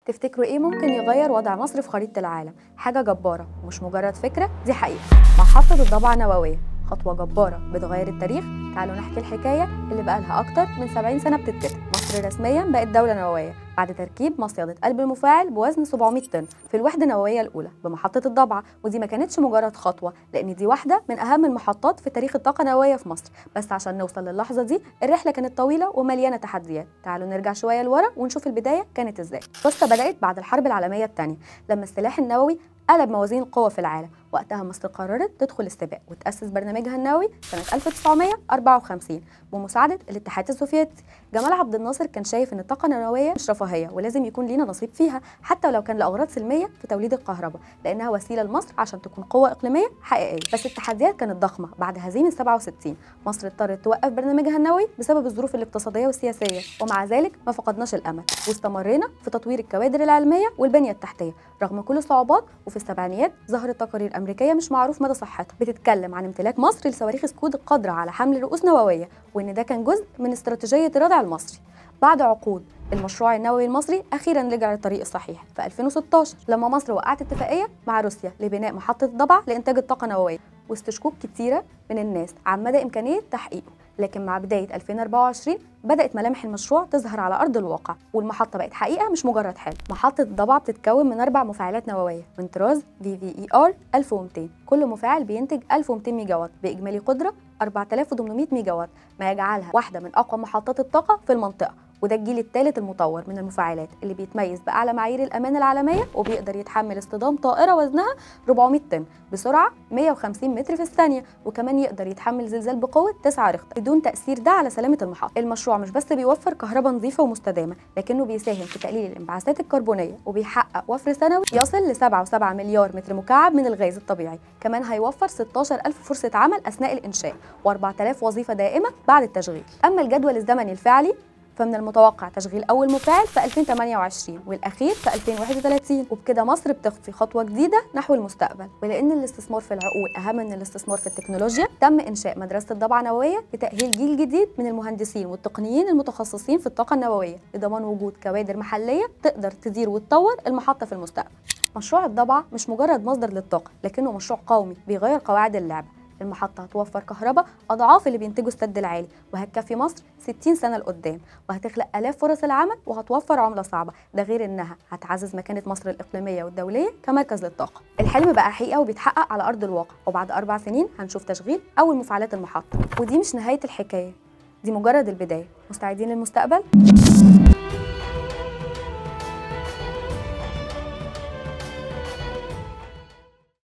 تفتكروا ايه ممكن يغير وضع مصر في خريطة العالم؟ حاجة جبارة ومش مجرد فكرة، دي حقيقة. محطة الضبعة النووية خطوة جبارة بتغير التاريخ. تعالوا نحكي الحكاية اللي بقالها أكتر من 70 سنة بتتكتب. مصر رسميا بقت دولة نووية بعد تركيب مصيدة قلب المفاعل بوزن 700 طن في الوحدة النووية الأولى بمحطة الضبعة. ودي ما كانتش مجرد خطوة، لأن دي واحدة من أهم المحطات في تاريخ الطاقة النووية في مصر. بس عشان نوصل للحظة دي الرحلة كانت طويلة ومليانة تحديات. تعالوا نرجع شوية لورا ونشوف البداية كانت إزاي. القصة بدأت بعد الحرب العالمية الثانية لما السلاح النووي قلب موازين القوة في العالم. وقتها مصر قررت تدخل السباق وتأسس برنامجها النووي سنة 1954 بمساعدة الاتحاد السوفيتي. جمال عبد الناصر كان شايف إن الطاقة النووية مش رفاهية ولازم يكون لينا نصيب فيها، حتى لو كان لأغراض سلمية في توليد الكهرباء، لأنها وسيلة لمصر عشان تكون قوة إقليمية حقيقية. بس التحديات كانت ضخمة. بعد هزيمة 67 مصر اضطرت توقف برنامجها النووي بسبب الظروف الاقتصادية والسياسية، ومع ذلك ما فقدناش الأمل واستمرينا في تطوير الكوادر العلمية والبنية التحتية رغم كل الصعوبات. وفي السبعينيات ظهرت تقارير أمريكية مش معروف مدى صحتها بتتكلم عن امتلاك مصر لصواريخ سكود القادرة على حمل رؤوس نووية، وإن ده كان جزء من استراتيجية الردع المصري. بعد عقود المشروع النووي المصري أخيراً رجع للطريق الصحيح في 2016 لما مصر وقعت اتفاقية مع روسيا لبناء محطة الضبعة لإنتاج الطاقة النووية، واستشكوك كتيرة من الناس عن مدى إمكانية تحقيقه. لكن مع بداية 2024 بدأت ملامح المشروع تظهر على أرض الواقع، والمحطة بقت حقيقة مش مجرد حلم. محطة الضبعة بتتكون من 4 مفاعلات نووية من طراز VVER 1200. كل مفاعل بينتج 1200 ميجا وات بإجمالي قدرة 4800 ميجا وات، ما يجعلها واحدة من أقوى محطات الطاقة في المنطقة. وده الجيل الثالث المطور من المفاعلات اللي بيتميز بأعلى معايير الأمان العالمية، وبيقدر يتحمل اصطدام طائرة وزنها 400 طن بسرعة 150 متر في الثانية، وكمان يقدر يتحمل زلزال بقوة 9 ريختر بدون تأثير ده على سلامة المحطة. المشروع مش بس بيوفر كهرباء نظيفة ومستدامة، لكنه بيساهم في تقليل الانبعاثات الكربونية وبيحقق وفر سنوي يصل ل 7.7 مليار متر مكعب من الغاز الطبيعي. كمان هيوفر 16,000 فرصة عمل أثناء الإنشاء و4000 وظيفة دائمة بعد التشغيل. أما الجدول الزمني الفعلي فمن المتوقع تشغيل أول مفاعل في 2028 والأخير في 2031، وبكده مصر بتخطي خطوة جديدة نحو المستقبل. ولأن الاستثمار في العقول أهم من الاستثمار في التكنولوجيا، تم إنشاء مدرسة الضبعة النووية لتأهيل جيل جديد من المهندسين والتقنيين المتخصصين في الطاقة النووية لضمان وجود كوادر محلية تقدر تدير وتطور المحطة في المستقبل. مشروع الضبعة مش مجرد مصدر للطاقة، لكنه مشروع قومي بيغير قواعد اللعبة. المحطة هتوفر كهرباء أضعاف اللي بينتجه السد العالي، وهتكفي مصر 60 سنة لقدام، وهتخلق آلاف فرص العمل وهتوفر عملة صعبة. ده غير إنها هتعزز مكانة مصر الإقليمية والدولية كمركز للطاقة. الحلم بقى حقيقة وبيتحقق على أرض الواقع، وبعد 4 سنين هنشوف تشغيل أول مفاعلات المحطة. ودي مش نهاية الحكاية، دي مجرد البداية. مستعدين للمستقبل؟